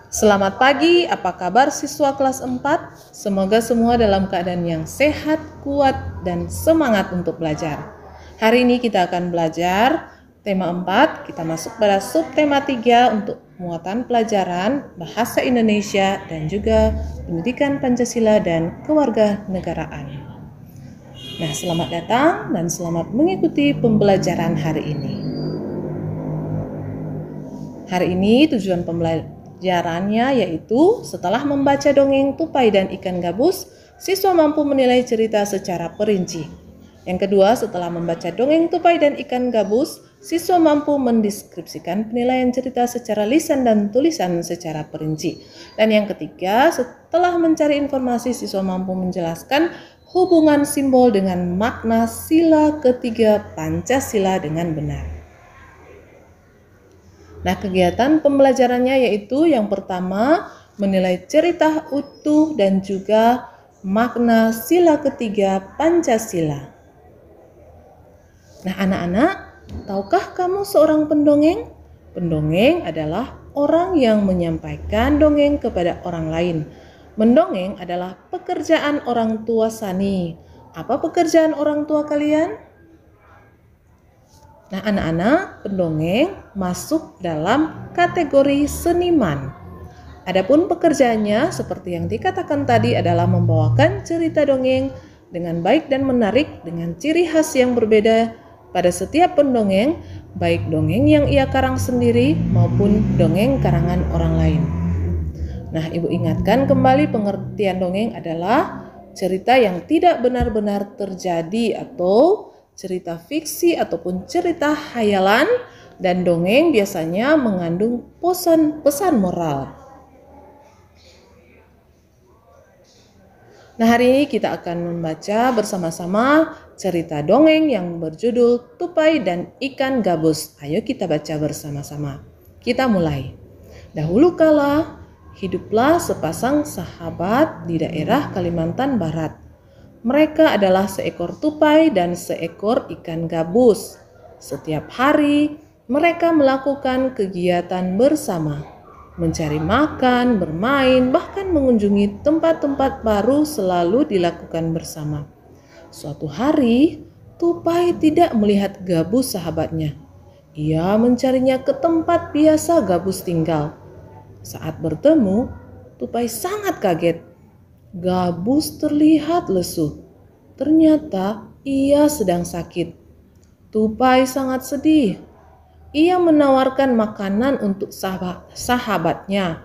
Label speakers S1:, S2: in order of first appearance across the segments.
S1: Selamat pagi, apa kabar siswa kelas 4? Semoga semua dalam keadaan yang sehat, kuat, dan semangat untuk belajar. Hari ini kita akan belajar tema 4, kita masuk pada subtema 3 untuk muatan pelajaran Bahasa Indonesia dan juga Pendidikan Pancasila dan Kewarganegaraan. Nah, selamat datang dan selamat mengikuti pembelajaran hari ini. Hari ini tujuan pembelajarannya yaitu setelah membaca dongeng Tupai dan Ikan Gabus, siswa mampu menilai cerita secara perinci. Yang kedua, setelah membaca dongeng Tupai dan Ikan Gabus, siswa mampu mendeskripsikan penilaian cerita secara lisan dan tulisan secara perinci. Dan yang ketiga, setelah mencari informasi, siswa mampu menjelaskan hubungan simbol dengan makna sila ketiga Pancasila dengan benar. Nah, kegiatan pembelajarannya yaitu yang pertama, menilai cerita utuh dan juga makna sila ketiga Pancasila. Nah, anak-anak, tahukah kamu seorang pendongeng? Pendongeng adalah orang yang menyampaikan dongeng kepada orang lain. Mendongeng adalah pekerjaan orang tua Sani. Apa pekerjaan orang tua kalian? Nah, anak-anak, pendongeng masuk dalam kategori seniman. Adapun pekerjaannya seperti yang dikatakan tadi adalah membawakan cerita dongeng dengan baik dan menarik dengan ciri khas yang berbeda pada setiap pendongeng, baik dongeng yang ia karang sendiri maupun dongeng karangan orang lain. Nah, Ibu ingatkan kembali pengertian dongeng adalah cerita yang tidak benar-benar terjadi atau cerita fiksi ataupun cerita khayalan, dan dongeng biasanya mengandung pesan moral. Nah, hari ini kita akan membaca bersama-sama cerita dongeng yang berjudul Tupai dan Ikan Gabus. Ayo kita baca bersama-sama. Kita mulai. Dahulu kala, hiduplah sepasang sahabat di daerah Kalimantan Barat. Mereka adalah seekor tupai dan seekor ikan gabus. Setiap hari, mereka melakukan kegiatan bersama. Mencari makan, bermain, bahkan mengunjungi tempat-tempat baru selalu dilakukan bersama. Suatu hari, tupai tidak melihat gabus sahabatnya. Ia mencarinya ke tempat biasa gabus tinggal. Saat bertemu, tupai sangat kaget. Gabus terlihat lesu. Ternyata ia sedang sakit. Tupai sangat sedih. Ia menawarkan makanan untuk sahabatnya.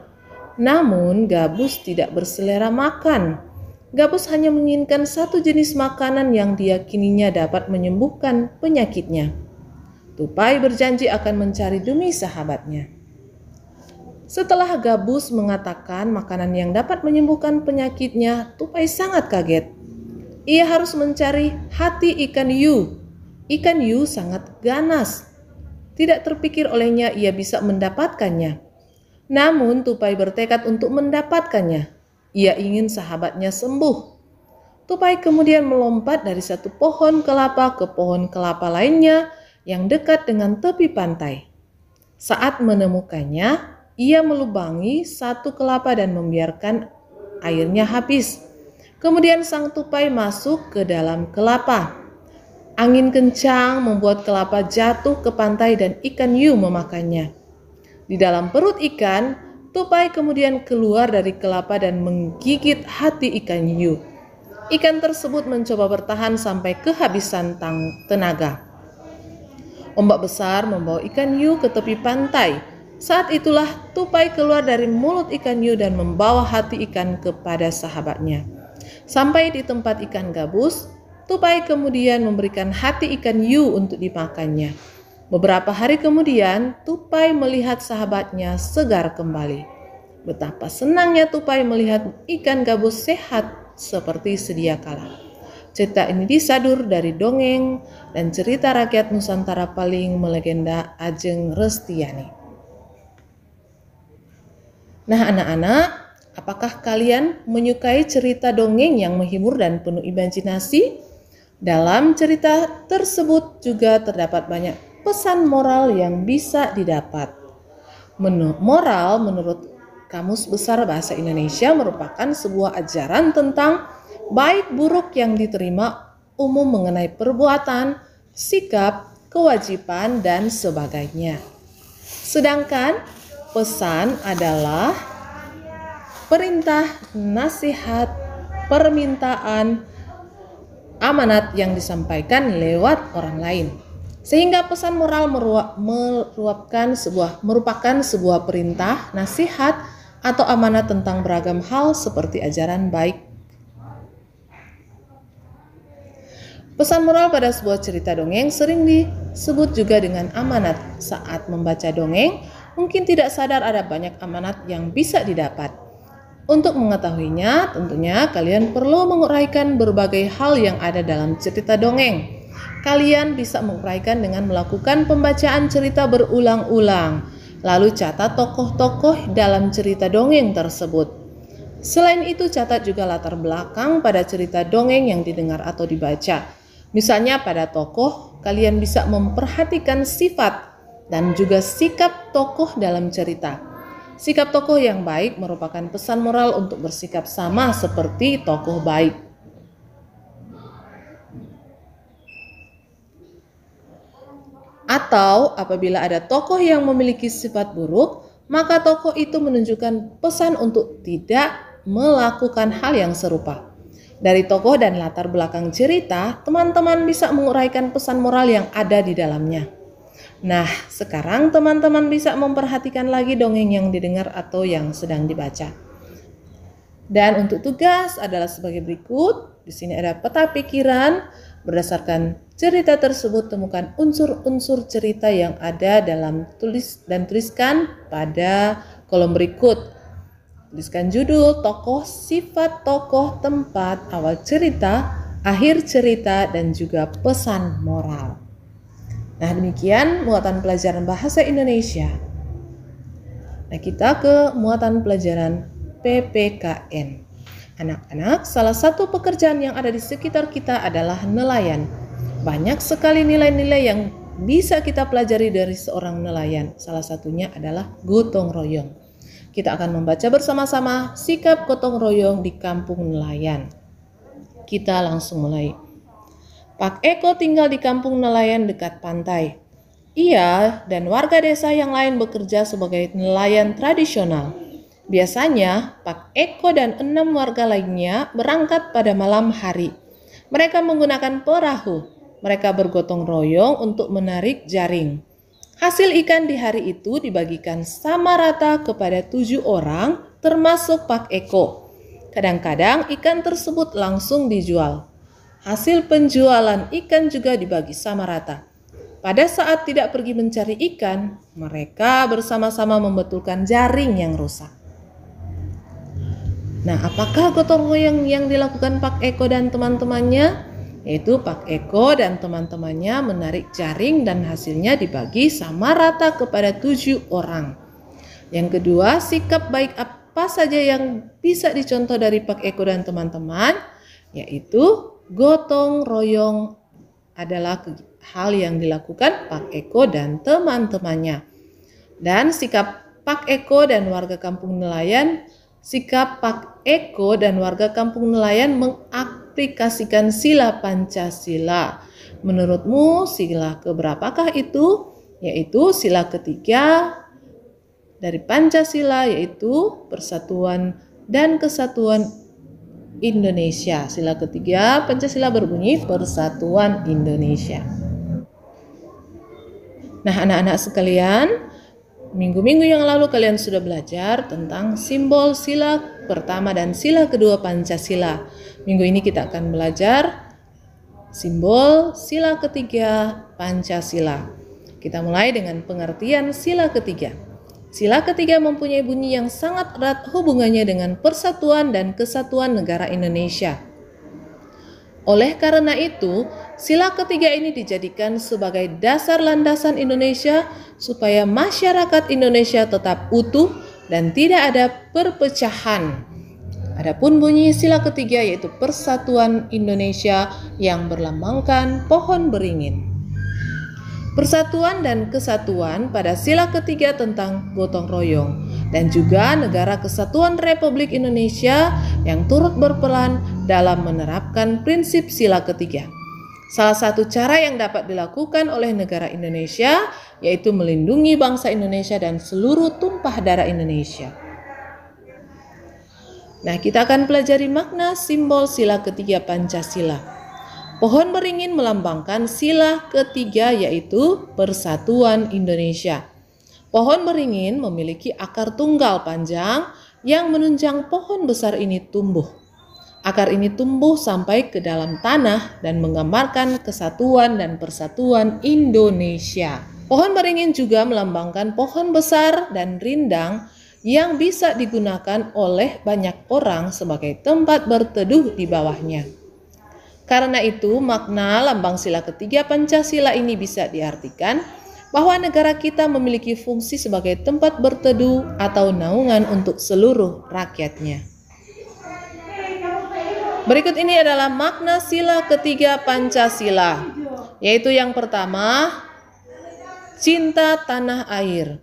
S1: Namun gabus tidak berselera makan. Gabus hanya menginginkan satu jenis makanan yang diyakininya dapat menyembuhkan penyakitnya. Tupai berjanji akan mencari demi sahabatnya. Setelah gabus mengatakan makanan yang dapat menyembuhkan penyakitnya, tupai sangat kaget. Ia harus mencari hati ikan hiu. Ikan hiu sangat ganas. Tidak terpikir olehnya ia bisa mendapatkannya. Namun tupai bertekad untuk mendapatkannya. Ia ingin sahabatnya sembuh. Tupai kemudian melompat dari satu pohon kelapa ke pohon kelapa lainnya yang dekat dengan tepi pantai. Saat menemukannya, ia melubangi satu kelapa dan membiarkan airnya habis. Kemudian sang tupai masuk ke dalam kelapa. Angin kencang membuat kelapa jatuh ke pantai dan ikan hiu memakannya. Di dalam perut ikan, tupai kemudian keluar dari kelapa dan menggigit hati ikan hiu. Ikan tersebut mencoba bertahan sampai kehabisan tenaga. Ombak besar membawa ikan hiu ke tepi pantai. Saat itulah tupai keluar dari mulut ikan hiu dan membawa hati ikan kepada sahabatnya. Sampai di tempat ikan gabus, tupai kemudian memberikan hati ikan hiu untuk dimakannya. Beberapa hari kemudian, tupai melihat sahabatnya segar kembali. Betapa senangnya tupai melihat ikan gabus sehat seperti sedia kala. Cerita ini disadur dari dongeng dan cerita rakyat Nusantara paling melegenda Ajeng Restiani. Nah, anak-anak, apakah kalian menyukai cerita dongeng yang menghibur dan penuh imajinasi? Dalam cerita tersebut juga terdapat banyak pesan moral yang bisa didapat. Moral menurut Kamus Besar Bahasa Indonesia merupakan sebuah ajaran tentang baik buruk yang diterima umum mengenai perbuatan, sikap, kewajiban, dan sebagainya. Sedangkan pesan adalah perintah, nasihat, permintaan, amanat yang disampaikan lewat orang lain. Sehingga pesan moral merupakan sebuah perintah, nasihat, atau amanat tentang beragam hal seperti ajaran baik. Pesan moral pada sebuah cerita dongeng sering disebut juga dengan amanat. Saat membaca dongeng, mungkin tidak sadar ada banyak amanat yang bisa didapat. Untuk mengetahuinya, tentunya kalian perlu menguraikan berbagai hal yang ada dalam cerita dongeng. Kalian bisa menguraikan dengan melakukan pembacaan cerita berulang-ulang, lalu catat tokoh-tokoh dalam cerita dongeng tersebut. Selain itu, catat juga latar belakang pada cerita dongeng yang didengar atau dibaca. Misalnya pada tokoh, kalian bisa memperhatikan sifat dan juga sikap tokoh dalam cerita. Sikap tokoh yang baik merupakan pesan moral untuk bersikap sama seperti tokoh baik. Atau apabila ada tokoh yang memiliki sifat buruk, maka tokoh itu menunjukkan pesan untuk tidak melakukan hal yang serupa. Dari tokoh dan latar belakang cerita, teman-teman bisa menguraikan pesan moral yang ada di dalamnya. Nah, sekarang teman-teman bisa memperhatikan lagi dongeng yang didengar atau yang sedang dibaca. Dan untuk tugas adalah sebagai berikut. Di sini ada peta pikiran. Berdasarkan cerita tersebut, temukan unsur-unsur cerita yang ada dalam tuliskan pada kolom berikut. Tuliskan judul, tokoh, sifat tokoh, tempat, awal cerita, akhir cerita, dan juga pesan moral. Nah, demikian muatan pelajaran bahasa Indonesia. Nah, kita ke muatan pelajaran PPKN. Anak-anak, salah satu pekerjaan yang ada di sekitar kita adalah nelayan. Banyak sekali nilai-nilai yang bisa kita pelajari dari seorang nelayan. Salah satunya adalah gotong royong. Kita akan membaca bersama-sama sikap gotong royong di kampung nelayan. Kita langsung mulai. Pak Eko tinggal di kampung nelayan dekat pantai. Ia dan warga desa yang lain bekerja sebagai nelayan tradisional. Biasanya, Pak Eko dan 6 warga lainnya berangkat pada malam hari. Mereka menggunakan perahu. Mereka bergotong royong untuk menarik jaring. Hasil ikan di hari itu dibagikan sama rata kepada 7 orang, termasuk Pak Eko. Kadang-kadang ikan tersebut langsung dijual. Hasil penjualan ikan juga dibagi sama rata. Pada saat tidak pergi mencari ikan, mereka bersama-sama membetulkan jaring yang rusak. Nah, apakah gotong royong yang dilakukan Pak Eko dan teman-temannya? Yaitu Pak Eko dan teman-temannya menarik jaring dan hasilnya dibagi sama rata kepada 7 orang. Yang kedua, sikap baik apa saja yang bisa dicontoh dari Pak Eko dan teman-teman? Yaitu gotong royong adalah hal yang dilakukan Pak Eko dan teman-temannya. Dan sikap Pak Eko dan warga kampung nelayan, sikap Pak Eko dan warga kampung nelayan mengaplikasikan sila Pancasila. Menurutmu sila keberapakah itu? Yaitu sila ketiga dari Pancasila, yaitu persatuan dan kesatuan Indonesia. Sila ketiga Pancasila berbunyi Persatuan Indonesia. Nah, anak-anak sekalian, minggu-minggu yang lalu kalian sudah belajar tentang simbol sila pertama dan sila kedua Pancasila. Minggu ini kita akan belajar simbol sila ketiga Pancasila. Kita mulai dengan pengertian sila ketiga. Sila ketiga mempunyai bunyi yang sangat erat hubungannya dengan persatuan dan kesatuan negara Indonesia. Oleh karena itu, sila ketiga ini dijadikan sebagai dasar landasan Indonesia supaya masyarakat Indonesia tetap utuh dan tidak ada perpecahan. Adapun bunyi sila ketiga yaitu Persatuan Indonesia yang berlambangkan pohon beringin. Persatuan dan kesatuan pada sila ketiga tentang gotong royong. dan juga Negara Kesatuan Republik Indonesia yang turut berperan dalam menerapkan prinsip sila ketiga. Salah satu cara yang dapat dilakukan oleh negara Indonesia yaitu melindungi bangsa Indonesia dan seluruh tumpah darah Indonesia. Nah, kita akan pelajari makna simbol sila ketiga Pancasila. Pohon beringin melambangkan sila ketiga yaitu Persatuan Indonesia. Pohon beringin memiliki akar tunggal panjang yang menunjang pohon besar ini tumbuh. Akar ini tumbuh sampai ke dalam tanah dan menggambarkan kesatuan dan persatuan Indonesia. Pohon beringin juga melambangkan pohon besar dan rindang yang bisa digunakan oleh banyak orang sebagai tempat berteduh di bawahnya. Karena itu, makna lambang sila ketiga Pancasila ini bisa diartikan bahwa negara kita memiliki fungsi sebagai tempat berteduh atau naungan untuk seluruh rakyatnya. Berikut ini adalah makna sila ketiga Pancasila, yaitu yang pertama, cinta tanah air.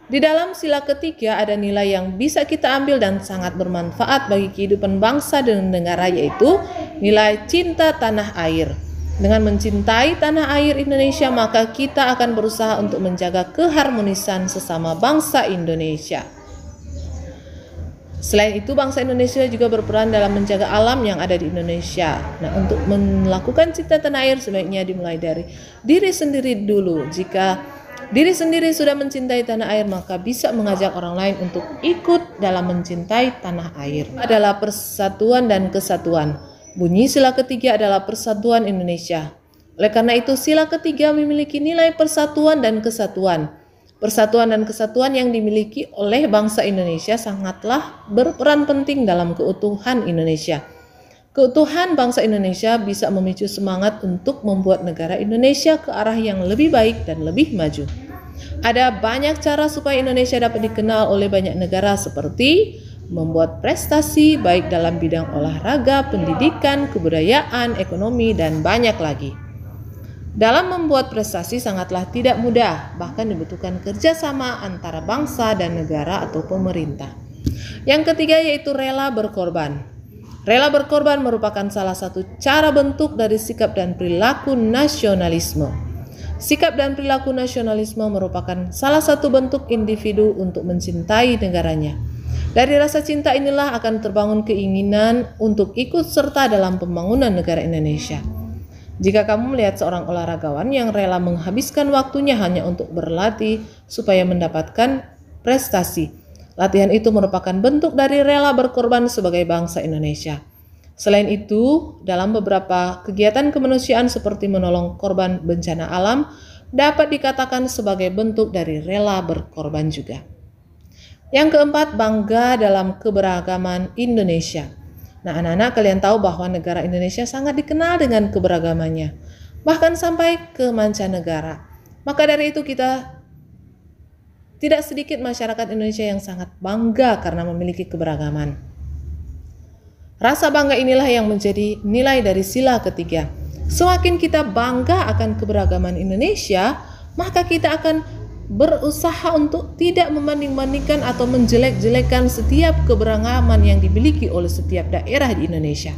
S1: Di dalam sila ketiga ada nilai yang bisa kita ambil dan sangat bermanfaat bagi kehidupan bangsa dan negara, yaitu nilai cinta tanah air. Dengan mencintai tanah air Indonesia, maka kita akan berusaha untuk menjaga keharmonisan sesama bangsa Indonesia. Selain itu, bangsa Indonesia juga berperan dalam menjaga alam yang ada di Indonesia. Nah, untuk melakukan cinta tanah air sebaiknya dimulai dari diri sendiri dulu. Jika diri sendiri sudah mencintai tanah air, maka bisa mengajak orang lain untuk ikut dalam mencintai tanah air. Adalah persatuan dan kesatuan. Bunyi sila ketiga adalah persatuan Indonesia. Oleh karena itu, sila ketiga memiliki nilai persatuan dan kesatuan. Persatuan dan kesatuan yang dimiliki oleh bangsa Indonesia sangatlah berperan penting dalam keutuhan Indonesia. Keutuhan bangsa Indonesia bisa memicu semangat untuk membuat negara Indonesia ke arah yang lebih baik dan lebih maju. Ada banyak cara supaya Indonesia dapat dikenal oleh banyak negara, seperti membuat prestasi baik dalam bidang olahraga, pendidikan, kebudayaan, ekonomi, dan banyak lagi. Dalam membuat prestasi sangatlah tidak mudah, bahkan dibutuhkan kerjasama antara bangsa dan negara atau pemerintah. Yang ketiga yaitu rela berkorban. Rela berkorban merupakan salah satu cara bentuk dari sikap dan perilaku nasionalisme. Sikap dan perilaku nasionalisme merupakan salah satu bentuk individu untuk mencintai negaranya. Dari rasa cinta inilah akan terbangun keinginan untuk ikut serta dalam pembangunan negara Indonesia. Jika kamu melihat seorang olahragawan yang rela menghabiskan waktunya hanya untuk berlatih supaya mendapatkan prestasi, latihan itu merupakan bentuk dari rela berkorban sebagai bangsa Indonesia. Selain itu, dalam beberapa kegiatan kemanusiaan seperti menolong korban bencana alam dapat dikatakan sebagai bentuk dari rela berkorban juga. Yang keempat, bangga dalam keberagaman Indonesia. Nah, anak-anak, kalian tahu bahwa negara Indonesia sangat dikenal dengan keberagamannya, bahkan sampai ke mancanegara. Maka dari itu kita tidak sedikit masyarakat Indonesia yang sangat bangga karena memiliki keberagaman. Rasa bangga inilah yang menjadi nilai dari sila ketiga. Semakin kita bangga akan keberagaman Indonesia, maka kita akan berusaha untuk tidak membanding-bandingkan atau menjelek-jelekan setiap keberagaman yang dimiliki oleh setiap daerah di Indonesia.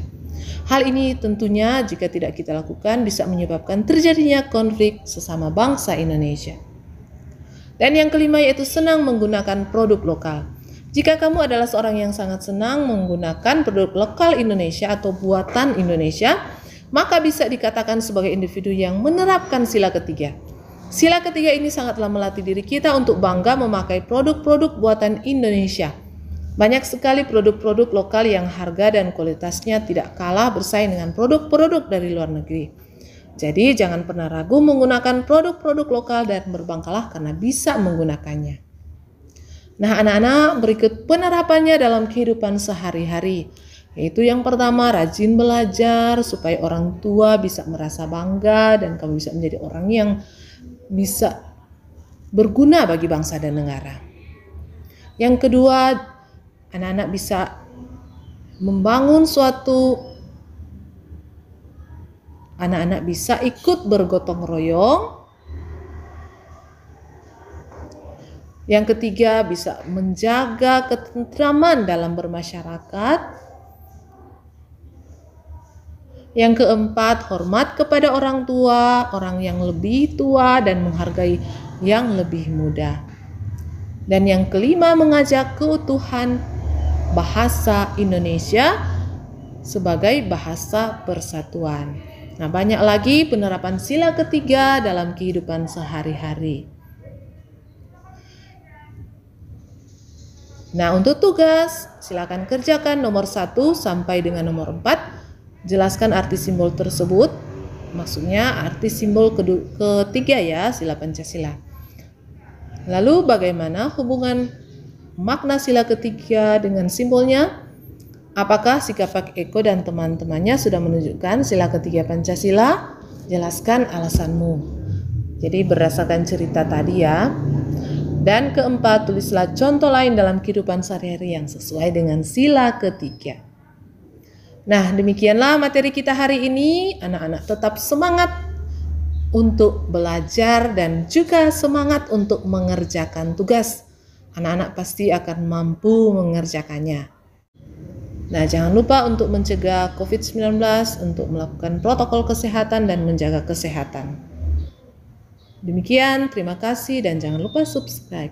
S1: Hal ini tentunya jika tidak kita lakukan bisa menyebabkan terjadinya konflik sesama bangsa Indonesia. Dan yang kelima yaitu senang menggunakan produk lokal. Jika kamu adalah seorang yang sangat senang menggunakan produk lokal Indonesia atau buatan Indonesia, maka bisa dikatakan sebagai individu yang menerapkan sila ketiga. Sila ketiga ini sangatlah melatih diri kita untuk bangga memakai produk-produk buatan Indonesia. Banyak sekali produk-produk lokal yang harga dan kualitasnya tidak kalah bersaing dengan produk-produk dari luar negeri. Jadi jangan pernah ragu menggunakan produk-produk lokal dan berbanggalah karena bisa menggunakannya. Nah, anak-anak, berikut penerapannya dalam kehidupan sehari-hari. Yaitu yang pertama, rajin belajar supaya orang tua bisa merasa bangga dan kamu bisa menjadi orang yang bisa berguna bagi bangsa dan negara. Yang kedua, anak-anak bisa membangun anak-anak bisa ikut bergotong royong. Yang ketiga, bisa menjaga ketentraman dalam bermasyarakat. Yang keempat, hormat kepada orang tua, orang yang lebih tua, dan menghargai yang lebih muda. Dan yang kelima, mengajak keutuhan bahasa Indonesia sebagai bahasa persatuan. Nah, banyak lagi penerapan sila ketiga dalam kehidupan sehari-hari. Nah, untuk tugas, silakan kerjakan nomor 1 sampai dengan nomor 4. Jelaskan arti simbol tersebut. Maksudnya arti simbol ketiga ya, sila Pancasila. Lalu bagaimana hubungan makna sila ketiga dengan simbolnya? Apakah sikap Pak Eko dan teman-temannya sudah menunjukkan sila ketiga Pancasila? Jelaskan alasanmu. Jadi berdasarkan cerita tadi ya. Dan keempat, tulislah contoh lain dalam kehidupan sehari-hari yang sesuai dengan sila ketiga. Nah, demikianlah materi kita hari ini. Anak-anak tetap semangat untuk belajar dan juga semangat untuk mengerjakan tugas. Anak-anak pasti akan mampu mengerjakannya. Nah, jangan lupa untuk mencegah COVID-19, untuk melakukan protokol kesehatan dan menjaga kesehatan. Demikian, terima kasih dan jangan lupa subscribe.